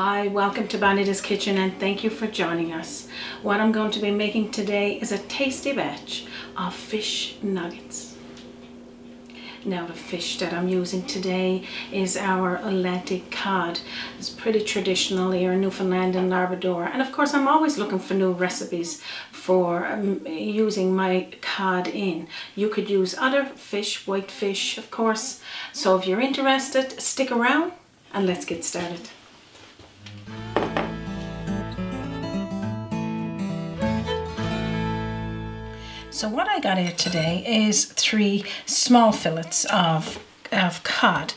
Hi, welcome to Bonita's Kitchen and thank you for joining us. What I'm going to be making today is a tasty batch of fish nuggets. Now the fish that I'm using today is our Atlantic cod. It's pretty traditional here in Newfoundland and Labrador, and of course I'm always looking for new recipes for using my cod in. You could use other fish, white fish of course, so if you're interested, stick around and let's get started. So what I got here today is 3 small fillets of cod,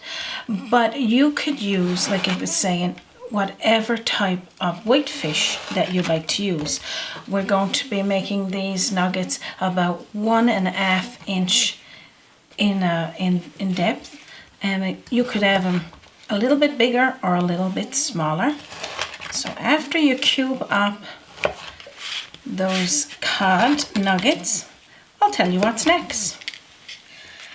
but you could use, like I was saying, whatever type of white fish that you'd like to use. We're going to be making these nuggets about 1.5 inch in depth, and you could have them a little bit bigger or a little bit smaller. So after you cube up those cod nuggets, I'll tell you what's next.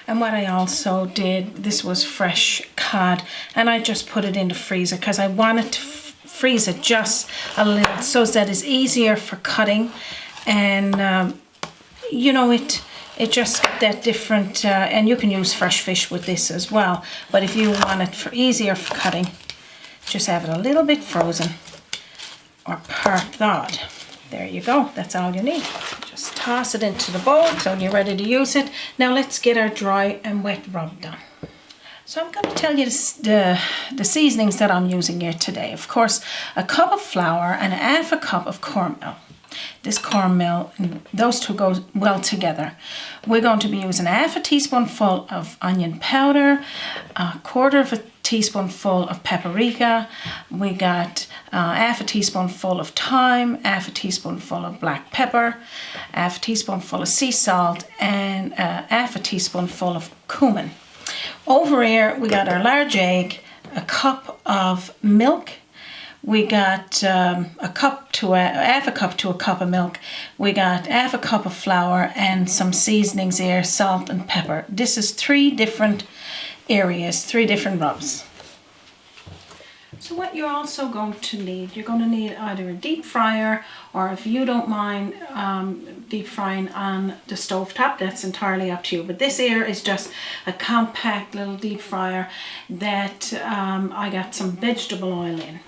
And what I also did, this was fresh cod, and I just put it in the freezer because I wanted to freeze it just a little so that it's easier for cutting, and you know, it just that different, and you can use fresh fish with this as well, but if you want it for easier for cutting, just have it a little bit frozen or part thawed. There you go, that's all you need. Just toss it into the bowl so you're ready to use it. Now let's get our dry and wet rub done. So I'm going to tell you the seasonings that I'm using here today. Of course, a cup of flour and half a cup of cornmeal. This cornmeal, those two go well together. We're going to be using half a teaspoonful of onion powder, a quarter of a teaspoonful of paprika. We got half a teaspoonful of thyme, half a teaspoonful of black pepper, half a teaspoonful of sea salt, and half a teaspoonful of cumin. Over here we got our large egg, a cup of milk. We got half a cup to a cup of milk. We got half a cup of flour and some seasonings here, salt and pepper. This is 3 different areas, 3 different rubs. So what you're also going to need, you're going to need either a deep fryer, or if you don't mind deep frying on the stove top, that's entirely up to you. But this here is just a compact little deep fryer that I got some vegetable oil in.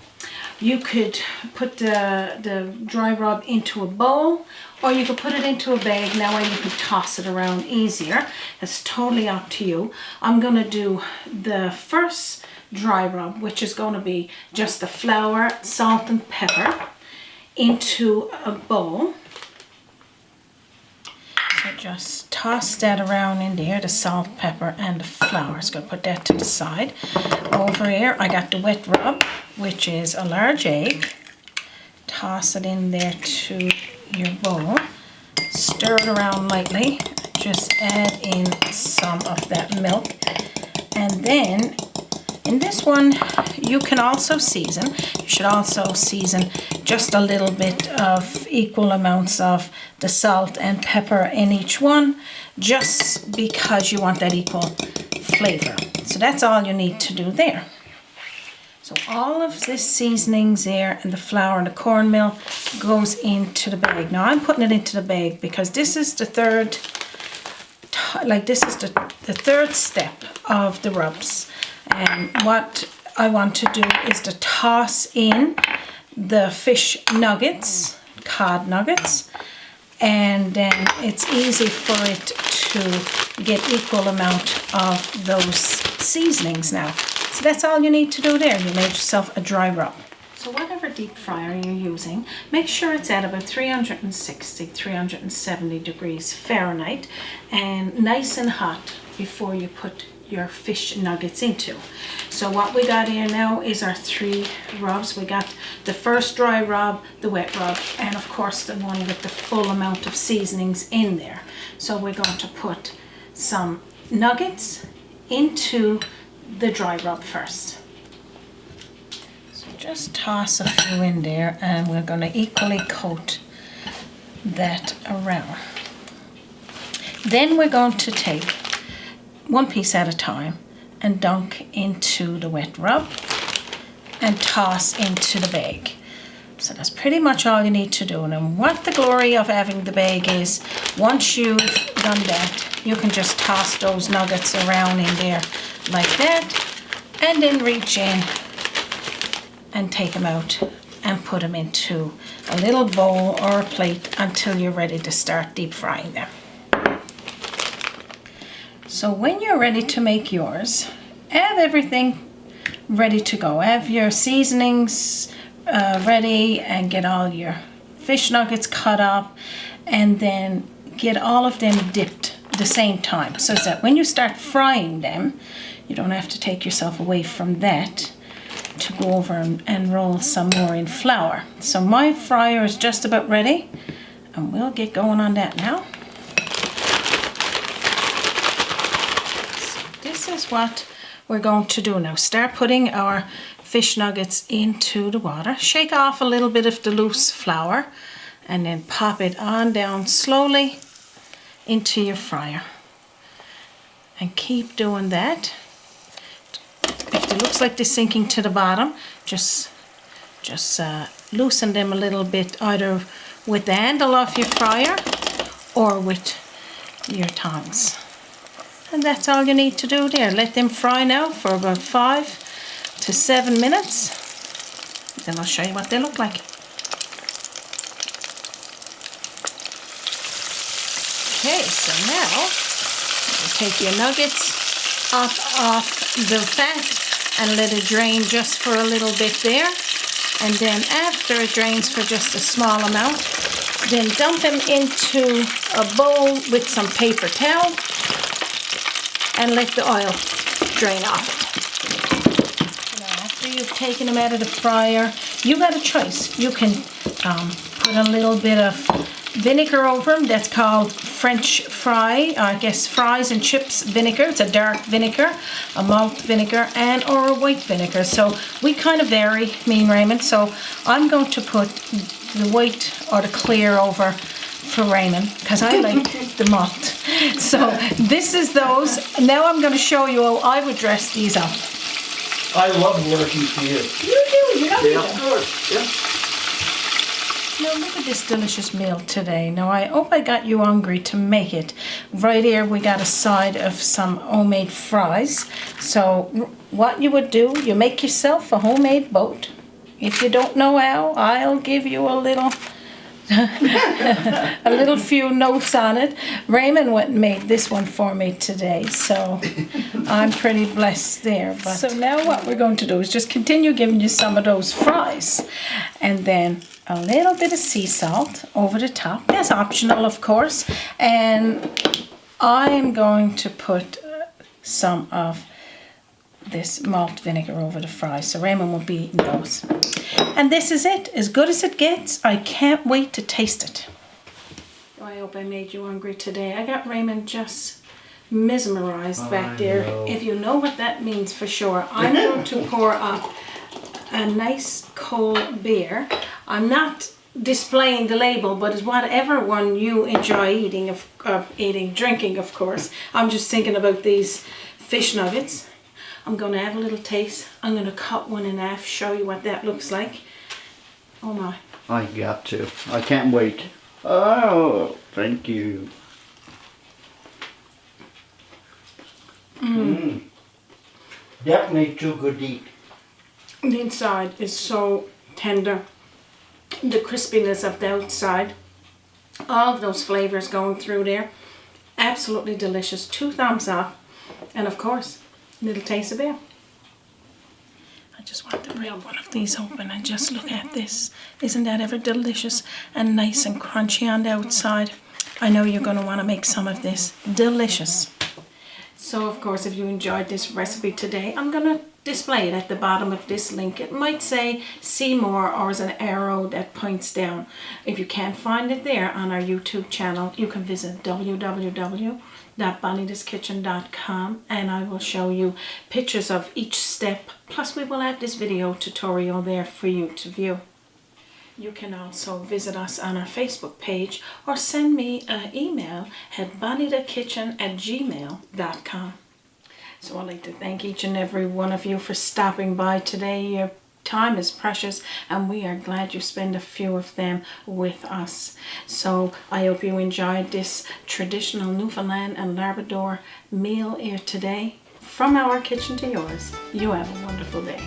You could put the dry rub into a bowl, or you could put it into a bag. That way you could toss it around easier. It's totally up to you. I'm going to do the first dry rub, which is going to be just the flour, salt and pepper into a bowl. So just toss that around in there, the salt, pepper and the flour. Just going to put that to the side. Over here I got the wet rub, which is a large egg. Toss it in there to your bowl. Stir it around lightly. Just add in some of that milk. And then in this one, you can also season. You should also season just a little bit of equal amounts of the salt and pepper in each one, just because you want that equal flavor. So that's all you need to do there. So all of this seasonings there and the flour and the cornmeal goes into the bag. Now I'm putting it into the bag because this is the third, the third step of the rubs. And what I want to do is to toss in the fish nuggets, cod nuggets, and then it's easy for it to get equal amount of those seasonings now. So that's all you need to do there. You made yourself a dry rub. So whatever deep fryer you're using, make sure it's at about 360, 370 degrees Fahrenheit and nice and hot before you put your fish nuggets into. So what we got here now is our 3 rubs. We got the first dry rub, the wet rub, and of course the one with the full amount of seasonings in there. So we're going to put some nuggets into the dry rub first. So just toss a few in there and we're going to equally coat that around. Then we're going to take 1 piece at a time and dunk into the wet rub, and toss into the bag. So that's pretty much all you need to do. And what the glory of having the bag is, once you've done that, you can just toss those nuggets around in there like that, and then reach in and take them out and put them into a little bowl or a plate until you're ready to start deep frying them. So when you're ready to make yours, have everything ready to go. Have your seasonings ready and get all your fish nuggets cut up, and then get all of them dipped at the same time, so that when you start frying them, you don't have to take yourself away from that to go over and roll some more in flour. So my fryer is just about ready, and we'll get going on that now. So this is what we're going to do now. Start putting our fish nuggets into the water. Shake off a little bit of the loose flour, and then pop it on down slowly into your fryer. And keep doing that. If it looks like they're sinking to the bottom, just loosen them a little bit, either with the handle of your fryer or with your tongs. And that's all you need to do there. Let them fry now for about 5 to 7 minutes. Then I'll show you what they look like. Okay, so now you take your nuggets off the fat and let it drain just for a little bit there. And then after it drains for just a small amount, then dump them into a bowl with some paper towel and let the oil drain off. Now, after you've taken them out of the fryer, you got a choice. You can put a little bit of vinegar over them. That's called French fry, I guess fries and chips vinegar. It's a dark vinegar, a malt vinegar, and or a white vinegar. So we kind of vary, me and Raymond. So I'm going to put the white or the clear over for Raymond, because I like the malt. So this is those. Now I'm going to show you how I would dress these up. I love working for you. You do, you know you do. Of course, yeah. Now look at this delicious meal today. Now I hope I got you hungry to make it. Right here we got a side of some homemade fries. So what you would do, you make yourself a homemade boat. If you don't know how, I'll give you a little a little few notes on it. Raymond went and made this one for me today, so I'm pretty blessed there. But so now what we're going to do is just continue giving you some of those fries, and then a little bit of sea salt over the top. That's optional, of course, and I'm going to put some of this malt vinegar over the fries, so Raymond will be eating those. And this is it, as good as it gets. I can't wait to taste it. I hope I made you hungry today. I got Raymond just mesmerized back there. If you know what that means for sure. I'm going to pour up a nice cold beer. I'm not displaying the label, but it's whatever one you enjoy eating, drinking, of course. I'm just thinking about these fish nuggets. I'm going to have a little taste. I'm going to cut one in half, show you what that looks like. Oh my. I got to. I can't wait. Oh, thank you. Definitely too good to eat. The inside is so tender. The crispiness of the outside. All of those flavors going through there. Absolutely delicious. 2 thumbs up. And of course, little taste of beer. I just want to break one of these open and just look at this. Isn't that ever delicious and nice and crunchy on the outside? I know you're going to want to make some of this. Delicious. So of course, if you enjoyed this recipe today, I'm going to display it at the bottom of this link. It might say see more, or is an arrow that points down. If you can't find it there on our YouTube channel, you can visit www.bonitaskitchen.com, and I will show you pictures of each step. Plus we will have this video tutorial there for you to view. You can also visit us on our Facebook page or send me an email at bonitakitchen@gmail.com. So I'd like to thank each and every one of you for stopping by today. You're time is precious, and we are glad you spend a few of them with us. So I hope you enjoyed this traditional Newfoundland and Labrador meal here today. From our kitchen to yours, you have a wonderful day.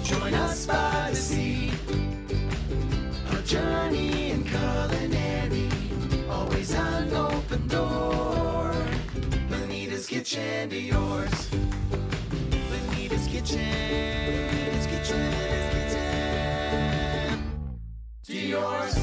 Join us by the sea, a journey in culinary, always an open door. Bonita's kitchen to yours. Bonita's kitchen, it's kitchen to yours.